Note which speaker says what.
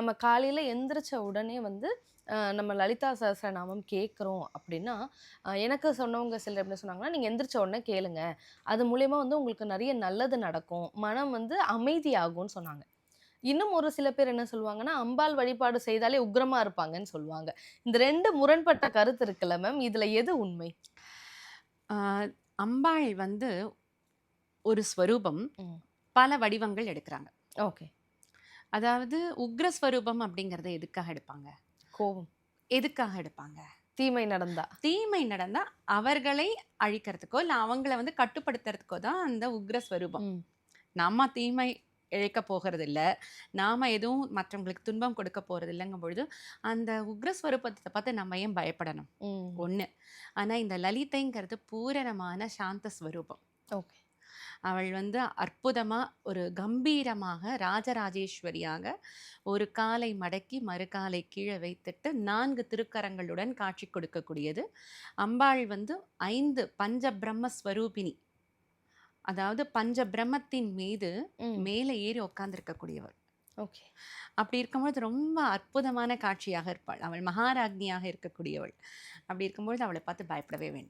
Speaker 1: நம்ம காலையில எந்திரிச்ச உடனே வந்து நம்ம லலிதா சஹஸ்ரநாமம் கேட்குறோம் அப்படின்னா, எனக்கு சொன்னவங்க சிலர் என்ன சொன்னாங்கன்னா, "நீங்க எந்திரிச்ச உடனே கேளுங்க. அது மூலியமா வந்து உங்களுக்கு நெறைய நல்லது நடக்கும். மனம் வந்து அமைதியாகும்ன்னு" சொன்னாங்க. இன்னும் ஒரு சில பேர் என்ன சொல்லுவாங்கன்னா, அம்பாள் வழிபாடு செய்தாலே உக்கிரமா இருப்பாங்கன்னு சொல்லுவாங்க. இந்த 2 முரண்பட்ட கருத்து இருக்குல்ல மேம். இதுல எது உண்மை?
Speaker 2: ஆ, அம்பாள் வந்து ஒரு ஸ்வரூபம்.
Speaker 1: ம்.
Speaker 2: பல வடிவங்கள் எடுக்குறாங்க.
Speaker 1: ஓகே.
Speaker 2: அதாவது உக்ர ஸ்வரூபம் அப்படிங்கிறத எதுக்காக எடுப்பாங்க?
Speaker 1: கோவம்.
Speaker 2: எதுக்காக எடுப்பாங்க?
Speaker 1: தீமை நடந்தா.
Speaker 2: தீமை நடந்தா அவர்களை அழிக்கிறதுக்கோ, இல்ல அவங்கள வந்து கட்டுப்படுத்துறதுக்கோ தான் அந்த உக்ர ஸ்வரூபம்.
Speaker 1: ம்.
Speaker 2: நம்ம தீமை இழைக்க போகிறதில்ல. நாம எதுவும் மற்றவங்களுக்கு துன்பம் கொடுக்க போறதில்லங்கும் பொழுது, அந்த உக்ர ஸ்வரூபத்த பார்த்து நம்ம ஏன் பயப்படணும்?
Speaker 1: ம்.
Speaker 2: 1. ஆனா இந்த லலிதைங்கிறது பூரணமான சாந்த ஸ்வரூபம்.
Speaker 1: ஓகே.
Speaker 2: அவள் வந்து அற்புதமா, ஒரு கம்பீரமாக ராஜராஜேஸ்வரியாக ஒரு காலை மடக்கி, மறுகாலை கீழ வைத்துட்டு 4 திருக்கரங்களுடன் காட்சி கொடுக்கக்கூடியது. அம்பாள் வந்து 5 பஞ்சபிரம்ம ஸ்வரூபிணி. அதாவது பஞ்சபிரம்மத்தின் மீது
Speaker 1: ம்.
Speaker 2: மேல ஏறி உட்கார்ந்திருக்கக்கூடியவள்.
Speaker 1: ஓகே.
Speaker 2: அப்படி இருக்கும்பொழுது ரொம்ப அற்புதமான காட்சியாக இருப்பாள். அவள் மகாராஜ்ஞியாக இருக்கக்கூடியவள். அப்படி இருக்கும்பொழுது அவளை பார்த்து பயப்படவே வேண்டாம்.